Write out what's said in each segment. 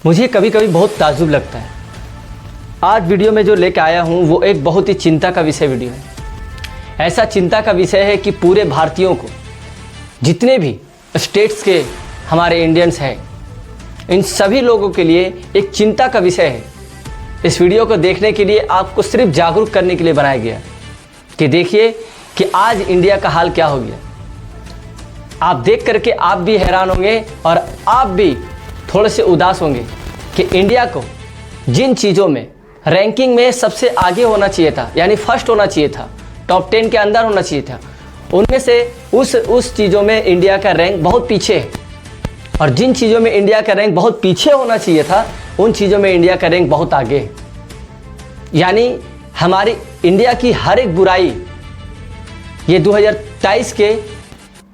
मुझे कभी कभी बहुत ताज्जुब लगता है। आज वीडियो में जो लेकर आया हूँ वो एक बहुत ही चिंता का विषय वीडियो है। ऐसा चिंता का विषय है कि पूरे भारतीयों को, जितने भी स्टेट्स के हमारे इंडियंस हैं, इन सभी लोगों के लिए एक चिंता का विषय है। इस वीडियो को देखने के लिए आपको सिर्फ जागरूक करने के लिए बनाया गया कि देखिए कि आज इंडिया का हाल क्या हो गया। आप देख करके आप भी हैरान होंगे और आप भी थोड़े से उदास होंगे कि इंडिया को जिन चीज़ों में रैंकिंग में सबसे आगे होना चाहिए था, यानी फर्स्ट होना चाहिए था, टॉप 10 के अंदर होना चाहिए था, उनमें से उस चीज़ों में इंडिया का रैंक बहुत पीछे है। और जिन चीज़ों में इंडिया का रैंक बहुत पीछे होना चाहिए था, उन चीज़ों में इंडिया का रैंक बहुत आगे है। यानी हमारी इंडिया की हर एक बुराई, ये 2023 के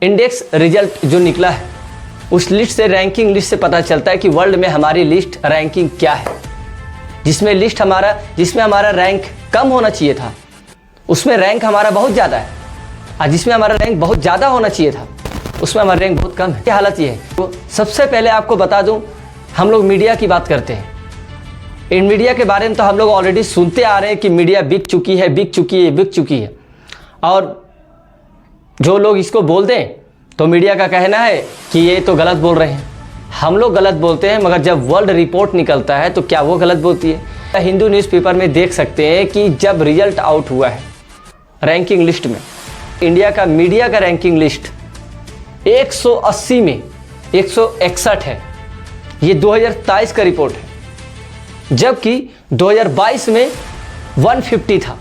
इंडेक्स रिजल्ट जो निकला है, उस लिस्ट से, रैंकिंग लिस्ट से पता चलता है कि वर्ल्ड में हमारी लिस्ट रैंकिंग क्या है। जिसमें हमारा रैंक कम होना चाहिए था, उसमें रैंक हमारा बहुत ज़्यादा है, और जिसमें हमारा रैंक बहुत ज़्यादा होना चाहिए था, उसमें हमारा रैंक बहुत कम है। क्या हालत ये है? तो सबसे पहले आपको बता दूं, हम लोग मीडिया की बात करते हैं। इन मीडिया के बारे में तो हम लोग ऑलरेडी सुनते आ रहे हैं कि मीडिया बिक चुकी है। और जो लोग इसको बोल दें तो मीडिया का कहना है कि ये तो गलत बोल रहे हैं। हम लोग गलत बोलते हैं, मगर जब वर्ल्ड रिपोर्ट निकलता है तो क्या वो गलत बोलती है? हिंदू न्यूज़पेपर में देख सकते हैं कि जब रिजल्ट आउट हुआ है रैंकिंग लिस्ट में, इंडिया का मीडिया का रैंकिंग लिस्ट 180 में 161 है। ये 2023 का रिपोर्ट है, जबकि 2022 में 150 था।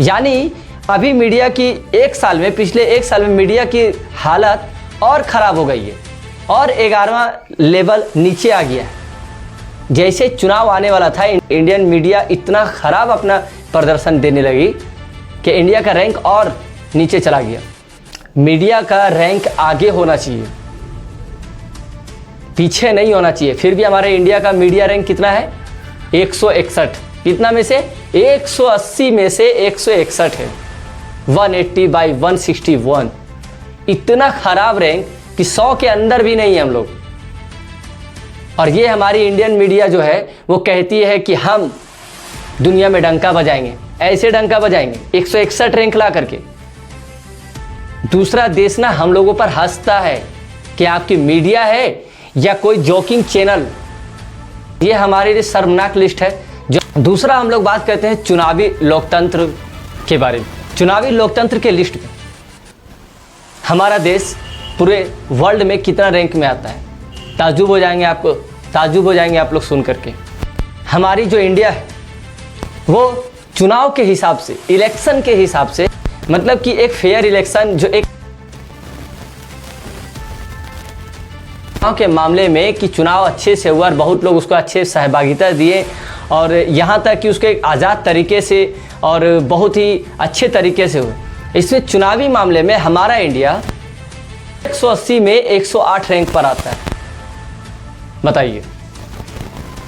यानी अभी मीडिया की पिछले एक साल में मीडिया की हालत और ख़राब हो गई है और 11वां लेवल नीचे आ गया है। जैसे चुनाव आने वाला था, इंडियन मीडिया इतना ख़राब अपना प्रदर्शन देने लगी कि इंडिया का रैंक और नीचे चला गया। मीडिया का रैंक आगे होना चाहिए, पीछे नहीं होना चाहिए। फिर भी हमारे इंडिया का मीडिया रैंक कितना है? 161। कितना में से? 180 में से 161 है। 180/161। इतना खराब रैंक कि 100 के अंदर भी नहीं है हम लोग। और ये हमारी इंडियन मीडिया जो है वो कहती है कि हम दुनिया में डंका बजाएंगे। ऐसे डंका बजाएंगे 161 रैंक ला करके। दूसरा देश ना हम लोगों पर हंसता है कि आपकी मीडिया है या कोई जोकिंग चैनल। ये हमारे लिए शर्मनाक लिस्ट है। जो दूसरा हम लोग बात करते हैं चुनावी लोकतंत्र के बारे में। चुनावी लोकतंत्र के लिस्ट में हमारा देश पूरे वर्ल्ड में कितना रैंक में आता है? ताज्जुब हो जाएंगे आप लोग सुन करके। हमारी जो इंडिया है वो चुनाव के हिसाब से, इलेक्शन के हिसाब से, मतलब कि एक फेयर इलेक्शन, जो एक चुनाव के मामले में कि चुनाव अच्छे से हुआ और बहुत लोग उसको अच्छे सहभागिता दिए, और यहाँ तक कि उसके एक आज़ाद तरीके से और बहुत ही अच्छे तरीके से हुए। इसमें चुनावी मामले में हमारा इंडिया 180 में 108 रैंक पर आता है। बताइए,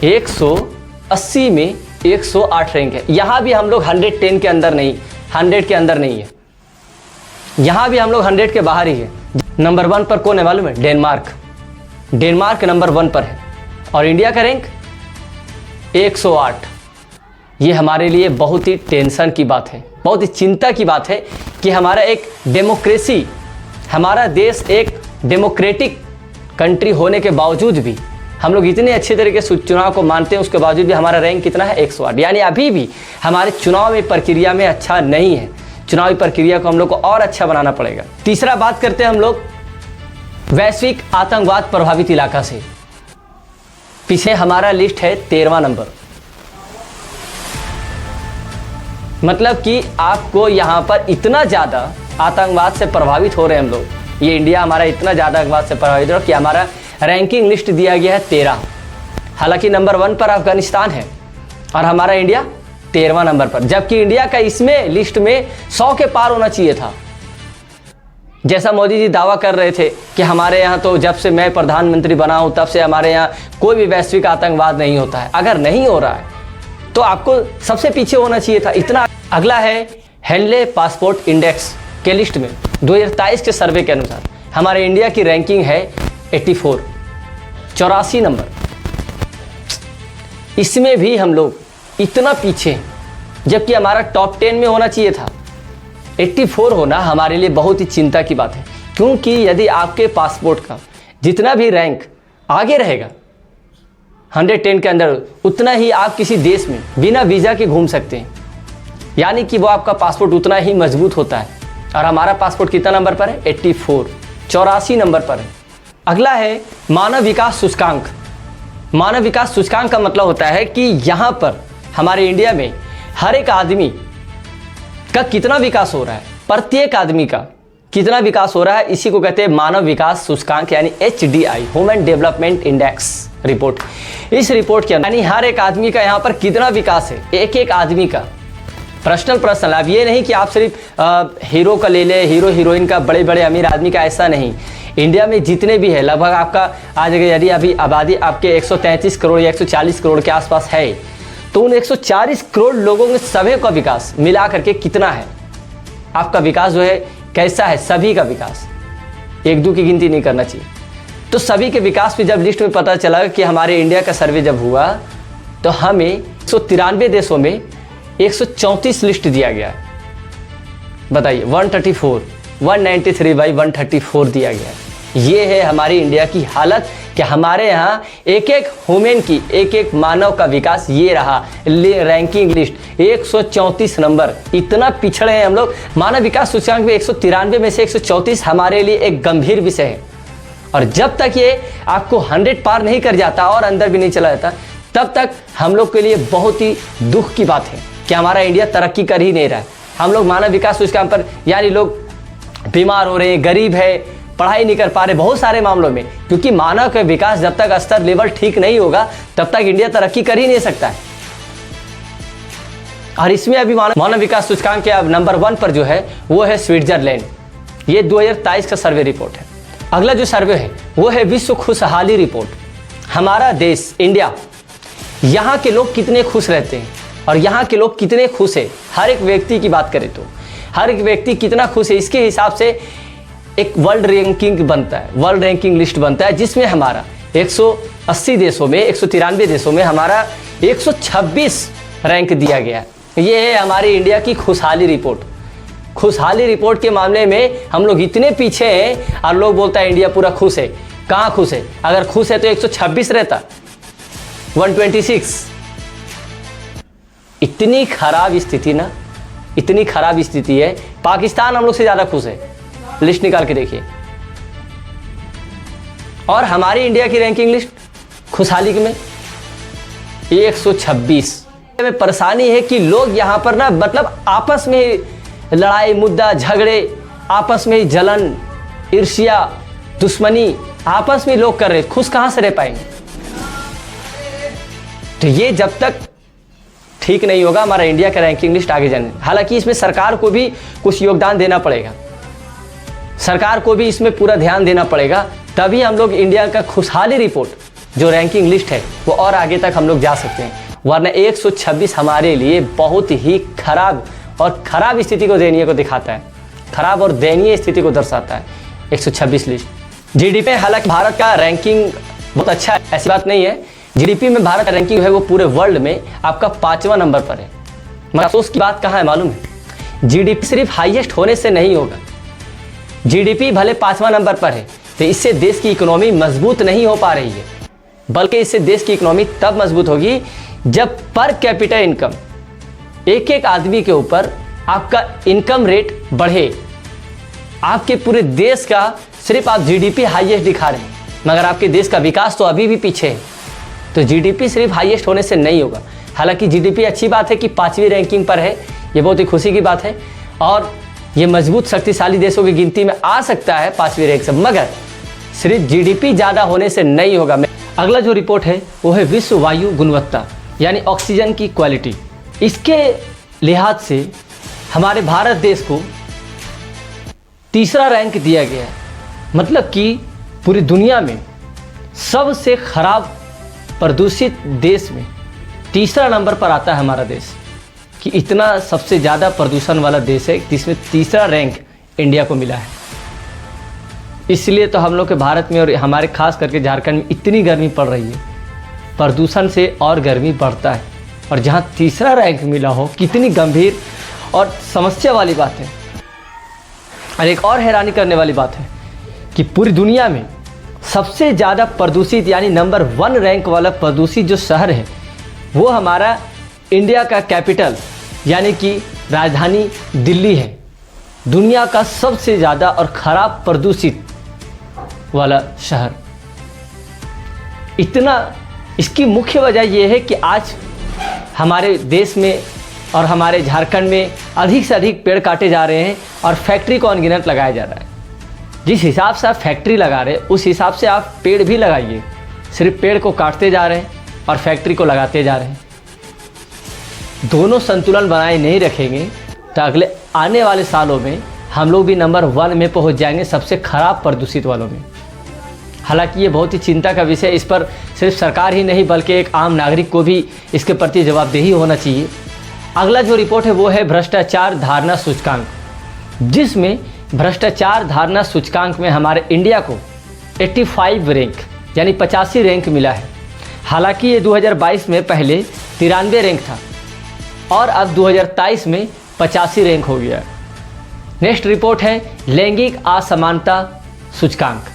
180 में 108 रैंक है। यहाँ भी हम लोग 110 के अंदर नहीं, 100 के अंदर नहीं है। यहाँ भी हम लोग 100 के बाहर ही है। नंबर 1 पर कौन है मालूम है? डेनमार्क नंबर 1 पर है। और इंडिया का रैंक 108। ये हमारे लिए बहुत ही टेंशन की बात है, बहुत ही चिंता की बात है कि हमारा एक डेमोक्रेसी, हमारा देश एक डेमोक्रेटिक कंट्री होने के बावजूद भी हम लोग इतने अच्छे तरीके से चुनाव को मानते हैं, उसके बावजूद भी हमारा रैंक कितना है? 108। यानी अभी भी हमारे चुनाव में प्रक्रिया में अच्छा नहीं है। चुनावी प्रक्रिया को हम लोग को और अच्छा बनाना पड़ेगा। तीसरा बात करते हैं हम लोग वैश्विक आतंकवाद प्रभावित इलाका से। पीछे हमारा लिस्ट है 13वां नंबर। मतलब कि आपको यहाँ पर इतना ज़्यादा आतंकवाद से प्रभावित हो रहे हैं हम लोग, ये इंडिया हमारा इतना ज़्यादा आतंकवाद से प्रभावित हो रहा है कि हमारा रैंकिंग लिस्ट दिया गया है 13। हालांकि नंबर 1 पर अफगानिस्तान है और हमारा इंडिया 13वां नंबर पर, जबकि इंडिया का इसमें लिस्ट में 100 के पार होना चाहिए था। जैसा मोदी जी दावा कर रहे थे कि हमारे यहाँ तो जब से मैं प्रधानमंत्री बना हूँ तब से हमारे यहाँ कोई भी वैश्विक आतंकवाद नहीं होता है। अगर नहीं हो रहा है तो आपको सबसे पीछे होना चाहिए था इतना। अगला है हेनले पासपोर्ट इंडेक्स के लिस्ट में 2023 के सर्वे के अनुसार हमारे इंडिया की रैंकिंग है 84, 84 नंबर। इसमें भी हम लोग इतना पीछे हैं, जबकि हमारा टॉप 10 में होना चाहिए था। 84 होना हमारे लिए बहुत ही चिंता की बात है, क्योंकि यदि आपके पासपोर्ट का जितना भी रैंक आगे रहेगा 110 के अंदर, उतना ही आप किसी देश में बिना वीज़ा के घूम सकते हैं, यानी कि वो आपका पासपोर्ट उतना ही मजबूत होता है। और हमारा पासपोर्ट कितना नंबर पर है? 84, 84 नंबर पर है। अगला है मानव विकास सूचकांक। मानव विकास सूचकांक का मतलब होता है कि यहाँ पर हमारे इंडिया में हर एक आदमी का कितना विकास हो रहा है, प्रत्येक आदमी का कितना विकास हो रहा है, इसी को कहते हैं मानव विकास सूचकांक यानी HDI, human development index report. इस रिपोर्ट के अंदर यानी हर एक आदमी का यहाँ पर कितना विकास है, एक एक आदमी का पर्सनल। अब ये नहीं कि आप सिर्फ हीरो का ले ले, हीरो हीरोइन का, बड़े बड़े अमीर आदमी का, ऐसा नहीं। इंडिया में जितने भी है लगभग आपका आज यदि अभी आबादी आपके 133 करोड़ या 140 करोड़ के आसपास है, तो उन 140 करोड़ लोगों में सभी का विकास मिला करके कितना है, आपका विकास जो है कैसा है, सभी का विकास, एक दो की गिनती नहीं करना चाहिए। तो सभी के विकास पे जब लिस्ट में पता चला कि हमारे इंडिया का सर्वे जब हुआ तो हमें 193 देशों में 134 लिस्ट दिया गया। बताइए 134, 193/134 दिया गया। ये है हमारी इंडिया की हालत कि हमारे यहाँ एक एक ह्यूमन की, एक एक मानव का विकास ये रहा। रैंकिंग लिस्ट 134 नंबर, इतना पिछड़े हैं हम लोग। मानव विकास सूचकांक में 193 में से 134 हमारे लिए एक गंभीर विषय है। और जब तक ये आपको 100 पार नहीं कर जाता और अंदर भी नहीं चला जाता, तब तक हम लोग के लिए बहुत ही दुख की बात है कि हमारा इंडिया तरक्की कर ही नहीं रहा है। हम लोग मानव विकास सूचकांक पर यानी लोग बीमार हो रहे हैं, गरीब है, पढ़ाई नहीं कर पा रहे बहुत सारे मामलों में, क्योंकि मानव का विकास जब तक स्तर लेवल ठीक नहीं होगा तब तक इंडिया तरक्की कर ही नहीं सकता है। और इसमें अभी मानव विकास सूचकांक के अब नंबर 1 पर जो है वो है स्विट्जरलैंड। ये 2023 का सर्वे रिपोर्ट है। अगला जो सर्वे है वो है विश्व खुशहाली रिपोर्ट। हमारा देश इंडिया, यहाँ के लोग कितने खुश रहते हैं और यहाँ के लोग कितने खुश है, हर एक व्यक्ति की बात करें तो हर एक व्यक्ति कितना खुश है, इसके हिसाब से एक वर्ल्ड रैंकिंग बनता है, वर्ल्ड रैंकिंग लिस्ट बनता है, जिसमें हमारा 180 देशों में, 193 देशों में हमारा 126 रैंक दिया गया। ये है हमारी इंडिया की खुशहाली रिपोर्ट। खुशहाली रिपोर्ट के मामले में हम लोग इतने पीछे हैं और लोग बोलता है इंडिया पूरा खुश है। कहाँ खुश है? अगर खुश है तो 126 रहता, 126। इतनी खराब स्थिति ना, इतनी खराब स्थिति है। पाकिस्तान हम लोग से ज़्यादा खुश है, लिस्ट निकाल के देखिए। और हमारी इंडिया की रैंकिंग लिस्ट खुशहाली में 126 में परेशानी है कि लोग यहाँ पर ना मतलब आपस में लड़ाई, मुद्दा, झगड़े, आपस में जलन, ईर्ष्या, दुश्मनी आपस में लोग कर रहे, खुश कहाँ से रह पाएंगे? तो ये जब तक ठीक नहीं होगा हमारा इंडिया का रैंकिंग लिस्ट आगे जाने। हालांकि इसमें सरकार को भी कुछ योगदान देना पड़ेगा, सरकार को भी इसमें पूरा ध्यान देना पड़ेगा, तभी हम लोग इंडिया का खुशहाली रिपोर्ट जो रैंकिंग लिस्ट है वो और आगे तक हम लोग जा सकते हैं। वरना 126 हमारे लिए बहुत ही खराब और खराब स्थिति को दयनीय को दिखाता है, खराब और दयनीय स्थिति को दर्शाता है 126 लिस्ट। जीडीपी, हालांकि भारत का रैंकिंग बहुत अच्छा है, ऐसी बात नहीं है। जीडीपी में भारत का रैंकिंग है वो पूरे वर्ल्ड में आपका 5वां नंबर पर है। मगर अफसोस की बात कहाँ है मालूम है? जीडीपी सिर्फ हाईएस्ट होने से नहीं होगा। जीडीपी भले 5वां नंबर पर है तो इससे देश की इकोनॉमी मजबूत नहीं हो पा रही है, बल्कि इससे देश की इकोनॉमी तब मजबूत होगी जब पर कैपिटा इनकम, एक एक आदमी के ऊपर आपका इनकम रेट बढ़े। आपके पूरे देश का सिर्फ आप जीडीपी हाईएस्ट दिखा रहे हैं, मगर आपके देश का विकास तो अभी भी पीछे है। तो जीडीपी सिर्फ हाईएस्ट होने से नहीं होगा। हालांकि जीडीपी अच्छी बात है कि 5वीं रैंकिंग पर है, ये बहुत ही खुशी की बात है और ये मजबूत शक्तिशाली देशों की गिनती में आ सकता है 5वीं रैंक से, मगर सिर्फ जीडीपी ज़्यादा होने से नहीं होगा। अगला जो रिपोर्ट है वो है विश्व वायु गुणवत्ता यानी ऑक्सीजन की क्वालिटी। इसके लिहाज से हमारे भारत देश को 3रा रैंक दिया गया है, मतलब कि पूरी दुनिया में सबसे खराब प्रदूषित देश में 3रा नंबर पर आता है हमारा देश, कि इतना सबसे ज़्यादा प्रदूषण वाला देश है जिसमें 3रा रैंक इंडिया को मिला है। इसलिए तो हम लोग के भारत में और हमारे खास करके झारखंड में इतनी गर्मी पड़ रही है। प्रदूषण से और गर्मी बढ़ता है। और जहाँ तीसरा रैंक मिला हो, कितनी गंभीर और समस्या वाली बात है। और एक और हैरानी करने वाली बात है कि पूरी दुनिया में सबसे ज़्यादा प्रदूषित यानी नंबर 1 रैंक वाला प्रदूषित जो शहर है वो हमारा इंडिया का कैपिटल यानी कि राजधानी दिल्ली है। दुनिया का सबसे ज़्यादा और ख़राब प्रदूषित वाला शहर। इसकी मुख्य वजह यह है कि आज हमारे देश में और हमारे झारखंड में अधिक से अधिक पेड़ काटे जा रहे हैं और फैक्ट्री को अनगिनत लगाया जा रहा है। जिस हिसाब से आप फैक्ट्री लगा रहे हैं उस हिसाब से आप पेड़ भी लगाइए। सिर्फ पेड़ को काटते जा रहे हैं और फैक्ट्री को लगाते जा रहे हैं। दोनों संतुलन बनाए नहीं रखेंगे तो अगले आने वाले सालों में हम लोग भी नंबर 1 में पहुंच जाएंगे, सबसे खराब प्रदूषित वालों में। हालांकि ये बहुत ही चिंता का विषय, इस पर सिर्फ सरकार ही नहीं बल्कि एक आम नागरिक को भी इसके प्रति जवाबदेही होना चाहिए। अगला जो रिपोर्ट है वो है भ्रष्टाचार धारणा सूचकांक, जिसमें भ्रष्टाचार धारणा सूचकांक में हमारे इंडिया को 85 रैंक यानी 85 रैंक मिला है। हालांकि ये 2022 में पहले 93 रैंक था और अब 2023 में 85 रैंक हो गया। नेक्स्ट रिपोर्ट है लैंगिक असमानता सूचकांक।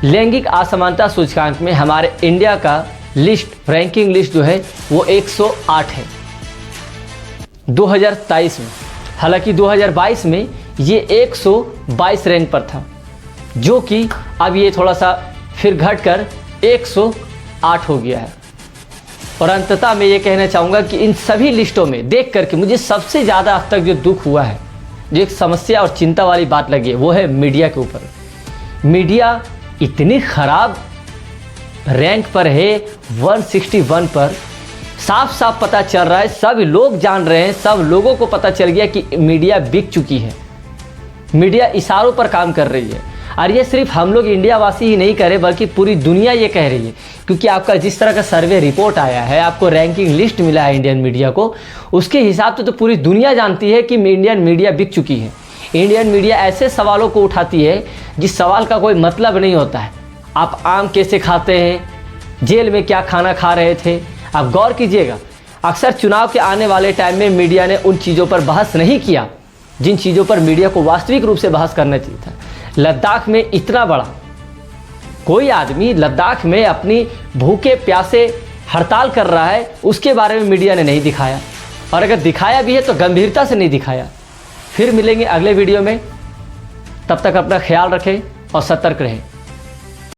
लैंगिक असमानता सूचकांक में हमारे इंडिया का रैंकिंग लिस्ट जो है वो 108 है 2023 में। हालांकि 2022 में ये 122 रैंक पर था, जो कि अब ये थोड़ा सा फिर घटकर 108 हो गया है। और अंततः मैं ये कहना चाहूँगा कि इन सभी लिस्टों में देख करके मुझे सबसे ज़्यादा अब तक जो दुख हुआ है, जो एक समस्या और चिंता वाली बात लगी है, वो है मीडिया के ऊपर। मीडिया इतनी खराब रैंक पर है 161 पर। साफ साफ पता चल रहा है, सब लोग जान रहे हैं, सब लोगों को पता चल गया कि मीडिया बिक चुकी है। मीडिया इशारों पर काम कर रही है। और ये सिर्फ हम लोग इंडिया वासी ही नहीं कर रहे बल्कि पूरी दुनिया ये कह रही है, क्योंकि आपका जिस तरह का सर्वे रिपोर्ट आया है, आपको रैंकिंग लिस्ट मिला है इंडियन मीडिया को, उसके हिसाब से तो पूरी दुनिया जानती है कि इंडियन मीडिया बिक चुकी है। इंडियन मीडिया ऐसे सवालों को उठाती है जिस सवाल का कोई मतलब नहीं होता है। आप आम कैसे खाते हैं, जेल में क्या खाना खा रहे थे, आप गौर कीजिएगा। अक्सर चुनाव के आने वाले टाइम में मीडिया ने उन चीज़ों पर बहस नहीं किया जिन चीज़ों पर मीडिया को वास्तविक रूप से बहस करना चाहिए था। लद्दाख में इतना बड़ा कोई आदमी लद्दाख में अपनी भूखे प्यासे हड़ताल कर रहा है, उसके बारे में मीडिया ने नहीं दिखाया, और अगर दिखाया भी है तो गंभीरता से नहीं दिखाया। फिर मिलेंगे अगले वीडियो में, तब तक अपना ख्याल रखें और सतर्क रहें।